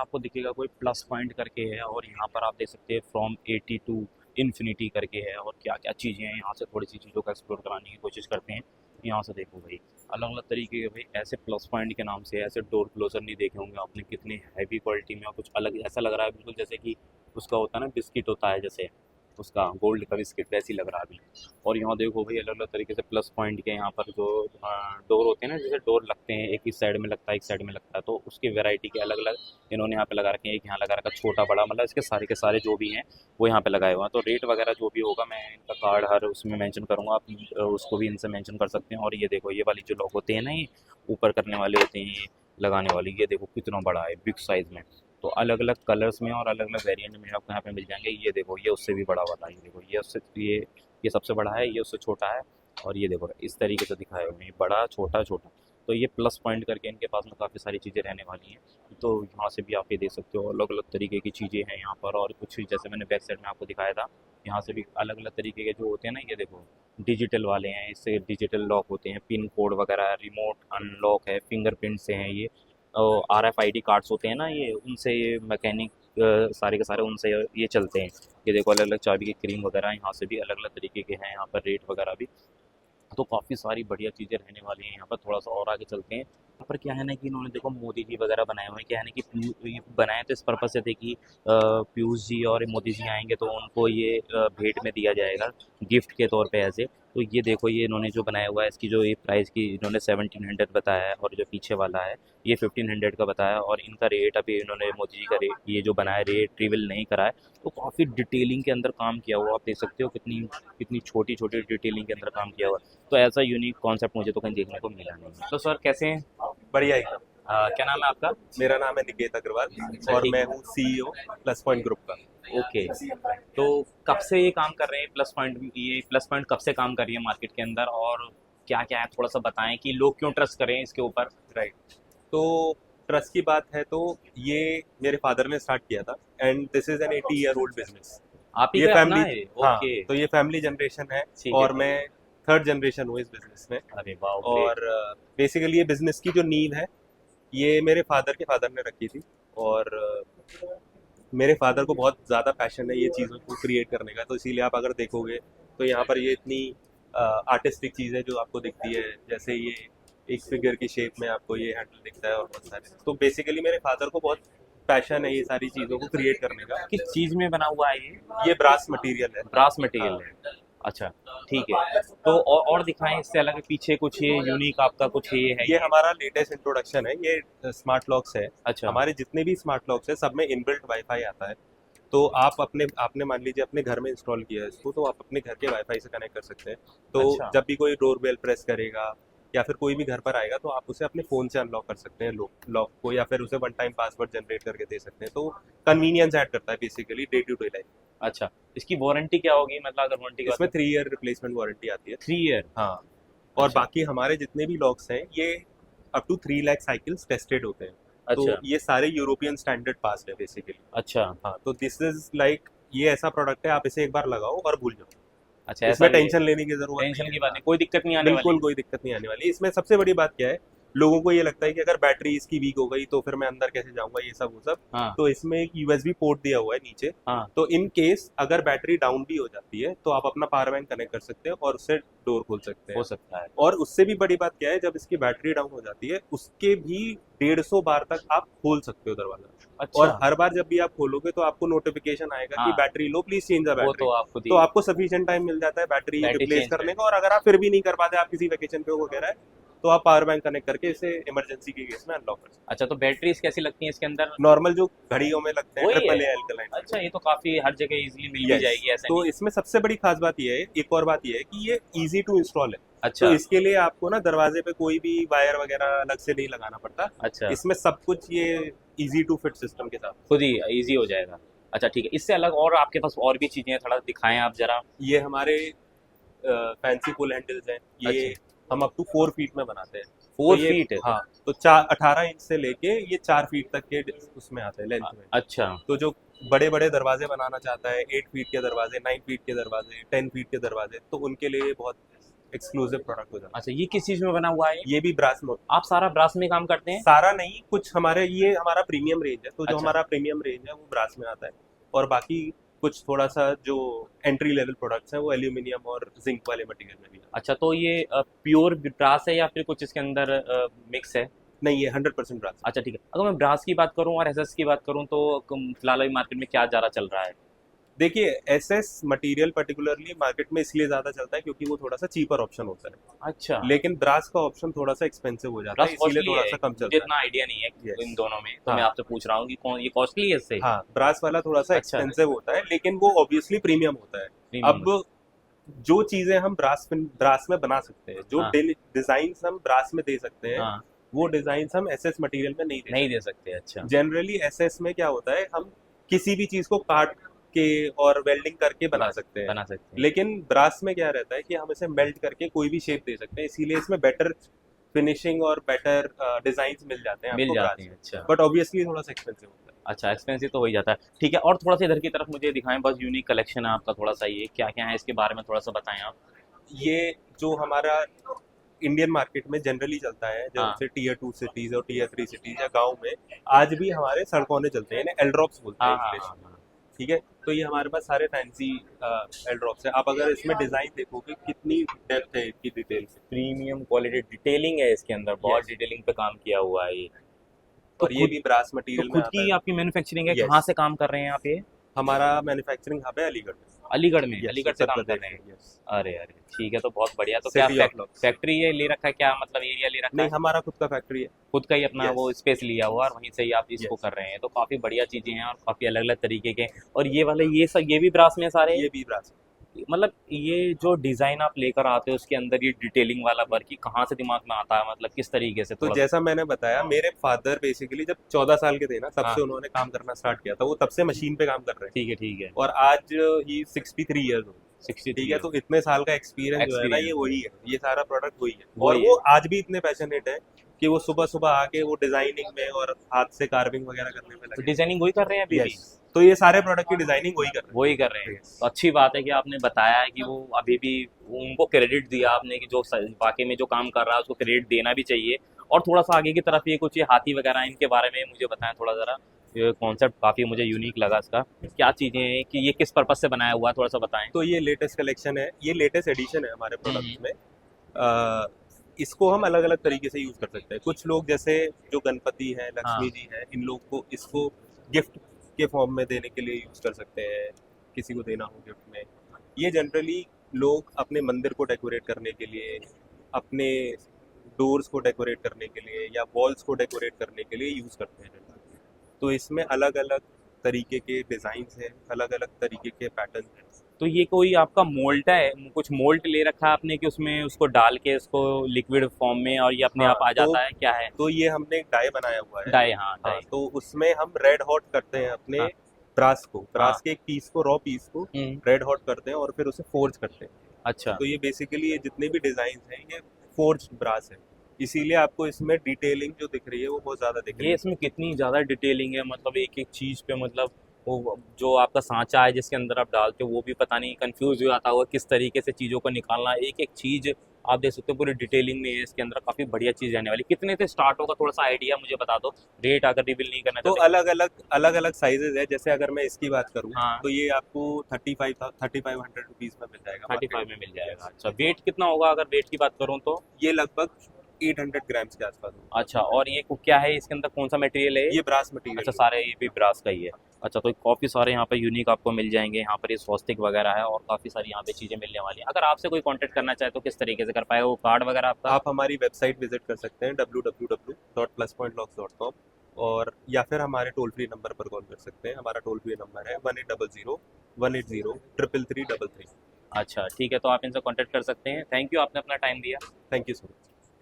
आपको दिखेगा कोई प्लस पॉइंट करके है, और यहाँ पर आप देख सकते हैं फ्रॉम 80 टू इन्फिनिटी करके है, और क्या क्या चीज़ें हैं। यहाँ से थोड़ी सी चीज़ों को एक्सप्लोर कराने की कोशिश करते हैं। यहाँ से देखो भाई, अलग अलग तरीके के भाई ऐसे प्लस पॉइंट के नाम से ऐसे डोर क्लोजर नहीं देखे होंगे आपने, कितनी हैवी क्वालिटी में, और कुछ अलग ऐसा लग रहा है बिल्कुल जैसे कि उसका होता है ना बिस्किट होता है जैसे, उसका गोल्ड का बिस्किट वैसी लग रहा है अभी। और यहाँ देखो भाई अलग अलग तरीके से प्लस पॉइंट के यहाँ पर जो डोर होते हैं ना, जैसे डोर लगते हैं, एक ही साइड में लगता है एक साइड में लगता है, तो उसकी वैरायटी के अलग अलग इन्होंने यहाँ पे लगा रखे हैं। एक यहाँ लगा रखा छोटा बड़ा, मतलब इसके सारे के सारे जो भी हैं वो यहाँ पे लगाए हुए हैं। तो रेट वगैरह जो भी होगा मैं इनका कार्ड हर उसमें मेंशन करूँगा, आप उसको भी इनसे मेंशन कर सकते हैं। और ये देखो ये वाली जो लॉक होते हैं ना, ये ऊपर करने वाले होते हैं, ये लगाने वाली, ये देखो कितना बड़ा है, बिग साइज़ में। तो अलग अलग कलर्स में और अलग अलग वेरिएंट में आपको यहाँ पे मिल जाएंगे। ये देखो ये उससे भी बड़ा वाला है, ये देखो ये उससे ये सबसे बड़ा है, ये उससे छोटा है। और ये देखो इस तरीके से दिखाए हुए हैं, बड़ा छोटा छोटा। तो ये प्लस पॉइंट करके इनके पास में काफ़ी सारी चीज़ें रहने वाली हैं। तो यहाँ से भी आप ये देख सकते हो, अलग अलग तरीके की चीज़ें हैं यहाँ पर। और कुछ जैसे मैंने बैक साइड में आपको दिखाया था, यहाँ से भी अलग अलग तरीके के जो होते हैं ना, ये देखो डिजिटल वाले हैं, इससे डिजिटल लॉक होते हैं, पिन कोड वगैरह, रिमोट अनलॉक है, फिंगरप्रिंट से हैं ये। RFID कार्ड्स होते हैं ना, ये उनसे ये मैकेनिक सारे के सारे उनसे ये चलते हैं। ये देखो अलग अलग चाबी की क्रीम वगैरह, यहाँ से भी अलग अलग तरीके के हैं, यहाँ पर रेट वगैरह भी। तो काफ़ी सारी बढ़िया चीज़ें रहने वाली हैं यहाँ पर। थोड़ा सा और आगे चलते हैं। यहाँ पर क्या है ना कि इन्होंने देखो मोदी जी वगैरह बनाए हुए हैं। क्या है ना कि ये बनाए तो इस पर्पज़ से थे कि पीयूष जी और मोदी जी आएंगे तो उनको ये भेंट में दिया जाएगा गिफ्ट के तौर पे ऐसे। तो ये देखो ये इन्होंने जो बनाया हुआ है, इसकी जो ये प्राइस की इन्होंने 1700 बताया है, और जो पीछे वाला है ये 1500 का बताया। और इनका रेट अभी इन्होंने मोदी जी का रेट ये जो बनाया रेट रिवील नहीं करा है। तो काफ़ी डिटेलिंग के अंदर काम किया हुआ, आप देख सकते हो कितनी कितनी छोटी छोटी डिटेलिंग के अंदर काम किया हुआ है। तो ऐसा यूनिक कॉन्सेप्ट मुझे तो कहीं देखने को मिला नहीं है। तो सर कैसे हैं? बढ़िया एकदम। क्या नाम है आपका? मेरा नाम है निकेत अग्रवाल अच्छा और ठीक मैं है। हूँ सीईओ प्लस पॉइंट ग्रुप का। ओके। तो कब से ये काम कर रहे हैं प्लस पॉइंट, ये प्लस पॉइंट कब से काम कर रही है मार्केट के अंदर, और क्या क्या है थोड़ा सा बताएं कि लोग क्यों ट्रस्ट करें इसके ऊपर। राइट। तो ट्रस्ट की बात है तो ये मेरे फादर ने स्टार्ट किया था and this is an 80-year-old business. आप ही ये का अपना फैमिली, है? हाँ, ओके। तो ये फैमिली जनरेशन है ठीक है और ठीक मैं है। थर्ड जनरेशन हूँ इस बिजनेस में। अरे वाह ग्रेट। और बेसिकली ये बिजनेस की जो नींव है ये मेरे फादर के फादर ने रखी थी। और मेरे फादर को बहुत ज़्यादा पैशन है ये चीज़ों को क्रिएट करने का, तो इसीलिए आप अगर देखोगे तो यहाँ पर ये इतनी आर्टिस्टिक चीज़ है जो आपको दिखती है, जैसे ये एक फिगर की शेप में आपको ये हैंडल दिखता है और बहुत सारे। तो बेसिकली मेरे फादर को बहुत पैशन है ये सारी चीज़ों को क्रिएट करने का। किस चीज़ में बना हुआ है ये? ये ब्रास मटेरियल है। ब्रास हाँ। मटेरियल है। अच्छा ठीक है। तो और दिखाएं इससे अलग, पीछे कुछ ये यूनिक आपका कुछ ये है ये ये? हमारा लेटेस्ट इंट्रोडक्शन है, ये स्मार्ट लॉक्स है। अच्छा। हमारे जितने भी स्मार्ट लॉक्स है सब में इनबिल्ट वाईफाई आता है। तो आप अपने आपने मान लीजिए अपने घर में इंस्टॉल किया है इसको, तो आप अपने घर के वाईफाई से कनेक्ट कर सकते हैं। तो अच्छा। जब भी कोई डोर बेल प्रेस करेगा या फिर कोई भी घर पर आएगा तो आप उसे अपने फ़ोन से अनलॉक कर सकते हैं लॉक को, या फिर उसे वन टाइम पासवर्ड जनरेट करके दे सकते हैं। तो कन्वीनियंस ऐड करता है basically day to day life. अच्छा, इसकी वारंटी क्या होगी, मतलब अगर वारंटी की बात इसमें 3 ईयर रिप्लेसमेंट वारंटी आती है। 3 ईयर? हाँ। और अच्छा। बाकी हमारे जितने भी लॉक्स हैं ये up to 3 lakh cycles tested होते हैं। तो अच्छा। ये सारे यूरोपियन स्टैंडर्ड पास है बेसिकली। अच्छा। हाँ, तो दिस इज लाइक ये ऐसा प्रोडक्ट है, आप इसे एक बार लगाओ और भूल जाओ। अच्छा ऐसा इसमें भी है? टेंशन लेने की जरूरत नहीं टेंशन है। की बात हाँ, नहीं, कोई दिक्कत नहीं आने वाली? बिल्कुल कोई दिक्कत नहीं आने वाली। इसमें सबसे बड़ी बात क्या है, लोगों को ये लगता है कि अगर बैटरी इसकी वीक हो गई तो फिर मैं अंदर कैसे जाऊंगा, ये सब वो सब। हाँ। तो इसमें एक यूएसबी पोर्ट दिया हुआ है नीचे। हाँ। तो इन केस अगर बैटरी डाउन भी हो जाती है तो आप अपना पावर बैंक कनेक्ट कर सकते हैं और उससे डोर खोल सकते हो हैं। सकता है। और उससे भी बड़ी बात क्या है, जब इसकी बैटरी डाउन हो जाती है उसके भी 150 बार तक आप खोल सकते हो दरवाजा। और अच्छा। हर बार जब भी आप खोलोगे तो आपको नोटिफिकेशन आएगा कि हाँ, battery low, please change the वो बैटरी। तो आपको तो दी आपको सफिशिएंट टाइम मिल जाता है बैटरी बैटरी रिप्लेस चेंज करने करने। का। और अगर आप फिर भी नहीं कर पाते, आप किसी वेकेशन पे हो वगैरह, तो आप पावर बैंक कनेक्ट करके इसे इमरजेंसी के केस में अनलॉक कर सकते अच्छा, तो बैटरीज कैसी लगती हैं इसके अंदर? हैं। नॉर्मल जो घड़ियों में लगते हैं वही है? Triple A alkaline. अच्छा, ये तो काफी हर जगह इजीली मिल भी यस। जाएगी, ऐसा तो नहीं? इसमें सबसे बड़ी खास बात ये है, एक और बात ये है कि ये इजी टू इंस्टॉल है। तो अच्छा। इसके लिए आपको ना दरवाजे पे कोई भी वायर वगैरह अलग से नहीं लगाना पड़ता। अच्छा, इसमें सब कुछ ये इजी टू फिट सिस्टम के साथ। खुद ही इजी हो जाएगा। अच्छा ठीक है, इससे अलग और आपके पास और भी चीजें हैं, थोड़ा दिखाएं आप जरा। ये हमारे फैंसी पुल हैंडल्स हैं। ये अच्छा। हम अप टू 4 फीट में बनाते हैं। तो 4 फीट? हाँ, तो 18 इंच से लेके ये 4 फीट तक के उसमें आते हैं लेंथ में। अच्छा। तो जो बड़े बड़े दरवाजे बनाना चाहता है, 8 फीट के दरवाजे, 9 फीट के दरवाजे, 10 फीट के दरवाजे, तो उनके लिए बहुत एक्सक्लूसिव प्रोडक्ट हो जाता अच्छा, ये किस चीज में बना हुआ है? है। ये भी ब्रास में आप सारा ब्रास में काम करते हैं? सारा नहीं, कुछ हमारे, ये हमारा प्रीमियम रेंज है, तो जो अच्छा। हमारा प्रीमियम रेंज है वो ब्रास में आता है, और बाकी कुछ थोड़ा सा जो एंट्री लेवल प्रोडक्ट्स हैं वो एल्यूमिनियम और जिंक वाले मटेरियल में भी है। अच्छा, तो ये प्योर ब्रास है या फिर कुछ इसके अंदर मिक्स है? नहीं, ये 100% ब्रास। अच्छा ठीक है, अगर मैं ब्रास की बात करूं और एसएस की बात करूं तो फिलहाल अभी मार्केट में क्या ज़्यादा चल रहा है? देखिए, एसएस मटेरियल पर्टिकुलरली मार्केट में इसलिए ज़्यादा चलता है क्योंकि वो थोड़ा सा चीपर ऑप्शन होता है, अच्छा, लेकिन ब्रास का ऑप्शन थोड़ा सा एक्सपेंसिव हो जाता ब्रास है, इसीलिए कॉस्टली थोड़ा है? सा कम मुझे चलता इतना आइडिया नहीं है Yes. इन दोनों में, तो हाँ। मैं आपसे पूछ रहा हूँ कि कौन ये कॉस्टली है इससे? है। हाँ, ब्रास वाला थोड़ा सा अच्छा। एक्सपेंसिव होता है, लेकिन वो ऑब्वियसली प्रीमियम होता है। प्रीमियम। अब जो चीज़ें हम ब्रास में बना सकते हैं, जो हाँ। डिज़ाइन हम ब्रास में दे सकते हैं, हाँ, वो डिज़ाइन हम एसएस मटेरियल में नहीं नहीं दे दे सकते। अच्छा, सकते। जनरली एसएस में क्या होता है, हम किसी भी चीज़ को काट के और वेल्डिंग करके बना सकते हैं, बना सकते हैं। लेकिन ब्रास में क्या रहता है कि हम इसे मेल्ट करके कोई भी शेप दे सकते हैं, इसीलिए इसमें बेटर फिनिशिंग और बेटर डिजाइन मिल जाते हैं मिल आपको जाते ब्रास हैं। में, अच्छा। बट ऑब्वियसली थोड़ा सा एक्सपेंसिव होता है। अच्छा, एक्सपेंसिव तो हो ही जाता है। ठीक है, और थोड़ा सा इधर की तरफ मुझे दिखाएं, बस यूनिक कलेक्शन है आपका, थोड़ा सा ये क्या क्या है इसके बारे में थोड़ा सा बताएं आप। ये जो हमारा इंडियन मार्केट में जनरली चलता है, हाँ। जैसे टीयर 2 सिटीज और टीयर 3 सिटीज या गांव में आज भी हमारे सड़कों में चलते हैं, इन्हें एल्ड्रॉप्स बोलते हैं हाँ हाँ इंग्लिश हाँ में। हाँ। ठीक है, तो ये हमारे पास सारे फैंसी एल्ड्रॉप्स है। आप अगर इसमें डिजाइन देखोगे कितनी डेप्थ है इसकी डिटेल से, प्रीमियम क्वालिटी डिटेलिंग है इसके अंदर, बहुत Yes. डिटेलिंग पे काम किया हुआ है ये। तो और ये भी ब्रास मटेरियल में खुद आता की है। आपकी मैन्युफैक्चरिंग है? Yes. कहाँ से काम कर रहे हैं आप ये? हमारा मैन्युफैक्चरिंग हब है अलीगढ़ में। अलीगढ़ में? Yes, अलीगढ़ से उत्तर काम कर प्रदेश रहे हैं? में, yes. अरे अरे, ठीक है, तो बहुत बढ़िया। तो क्या City of Lux। फैक्ट्री ये ले रखा है क्या, मतलब एरिया ले रखा नहीं, है? हमारा खुद का फैक्ट्री है। खुद का ही अपना Yes. वो स्पेस लिया हुआ और वहीं से ही आप इसको Yes. कर रहे हैं, तो काफ़ी बढ़िया चीज़ें हैं और काफ़ी अलग अलग तरीके के। और ये वाले ये सब ये भी ब्रास में सारे? ये भी ब्रास। मतलब ये जो डिज़ाइन आप लेकर आते हो उसके अंदर ये डिटेलिंग वाला वर्क ये कहाँ से दिमाग में आता है, मतलब किस तरीके से? तो थोड़ा जैसा मैंने बताया, मेरे फादर बेसिकली जब 14 साल के थे ना, तब हाँ। से उन्होंने काम करना स्टार्ट किया था, वो तब से मशीन पे काम कर रहे हैं, ठीक है ठीक है। और आज ही 63 ईयर्स हो, 63 ठीक है, तो इतने साल का एक्सपीरियंस जो है ना, ये Experience। वही है, ये सारा प्रोडक्ट वही है, वही और वो आज भी इतने पैशनेट है कि वो सुबह सुबह आके वो डिजाइनिंग में और हाथ से कार्विंग वगैरह करने में तो लगे। डिजाइनिंग वही कर रहे हैं अभी भी? Yes. तो ये सारे प्रोडक्ट की डिजाइनिंग वही कर रहे वही कर रहे हैं। Yes. तो अच्छी बात है कि आपने बताया है कि वो अभी भी उनको क्रेडिट दिया आपने कि जो वाकई में जो काम कर रहा है उसको क्रेडिट देना भी चाहिए। और थोड़ा सा आगे की तरफ ये कुछ ये हाथी वगैरह इनके बारे में मुझे बताएं थोड़ा ज़रा। ये कॉन्सेप्ट काफ़ी मुझे यूनिक लगा इसका, क्या चीज़ें हैं कि ये किस पर्पज से बनाया हुआ है, थोड़ा सा बताएं। तो ये लेटेस्ट कलेक्शन है, ये लेटेस्ट एडिशन है हमारे प्रोडक्ट्स में। इसको हम अलग अलग तरीके से यूज कर सकते हैं। कुछ लोग जैसे जो गणपति हैं, लक्ष्मी हाँ। जी हैं, इन लोग को इसको गिफ्ट के फॉर्म में देने के लिए यूज कर सकते हैं, किसी को देना हो गिफ्ट में। ये जनरली लोग अपने मंदिर को डेकोरेट करने के लिए, अपने डोर्स को डेकोरेट करने के लिए या वॉल्स को डेकोरेट करने के लिए यूज करते हैं। तो इसमें अलग अलग तरीके के डिजाइन्स हैं, अलग अलग तरीके के पैटर्न हैं। तो ये कोई आपका मोल्ट है, कुछ मोल्ट ले रखा है आपने कि उसमें उसको डाल के इसको लिक्विड फॉर्म में और ये अपने हाँ, आप आ जाता है, क्या है? तो ये हमने एक डाई बनाया हुआ है। डाई, हाँ हाँ, डाई। तो उसमें हम रेड हॉट करते हैं अपने हाँ। ब्रास को, ब्रास हाँ। के एक पीस को, रॉ पीस को हम्म, रेड हॉट करते हैं और फिर उसे फोर्ज करते हैं। अच्छा। तो ये बेसिकली ये जितने भी डिजाइन हैं ये फोर्ज ब्रास है, इसीलिए आपको इसमें डिटेलिंग जो दिख रही है वो बहुत ज्यादा दिख रही ये है। इसमें कितनी ज़्यादा डिटेलिंग है, मतलब एक एक चीज़ पे, मतलब वो जो आपका सांचा है जिसके अंदर आप डालते हो वो भी पता नहीं कंफ्यूज हो जाता होगा किस तरीके से चीज़ों को निकालना, एक एक चीज़ आप देख सकते हो पूरी डिटेलिंग में है इसके अंदर, काफ़ी बढ़िया चीज़ रहने वाली। कितने से स्टार्ट होगा, थोड़ा सा आइडिया मुझे बता दो, रेट अगर रिवील नहीं करना तो चाहते। अलग अलग साइजेस है, जैसे अगर मैं इसकी बात करूँ हाँ। तो ये आपको 3500 रुपीज में मिल जाएगा। 35 में मिल जाएगा। अच्छा, वेट कितना होगा अगर वेट की बात करूँ तो? ये लगभग 800 ग्राम्स के आसपास होगा। अच्छा, और ये क्या है इसके अंदर, कौन सा मटेरियल है? ये ब्रास मटेरियल। अच्छा, सारे ये भी ब्रास का ही है। अच्छा, तो काफ़ी सारे यहाँ पे यूनिक आपको मिल जाएंगे, यहाँ पर ये स्वस्तिक वगैरह है और काफ़ी सारी यहाँ पे चीज़ें मिलने वाली हैं। अगर आपसे कोई कांटेक्ट करना चाहे तो किस तरीके से कर पाएगा, वो कार्ड वगैरह आपका? आप हमारी वेबसाइट विजिट कर सकते हैं www.pluspointlocks.com, और या फिर हमारे टोल फ्री नंबर पर कॉल कर सकते हैं। हमारा टोल फ्री नंबर है 1800-180-33333। अच्छा ठीक है, तो आप इनसे कांटेक्ट कर सकते हैं। थैंक यू, आपने अपना टाइम दिया। Thank you so much.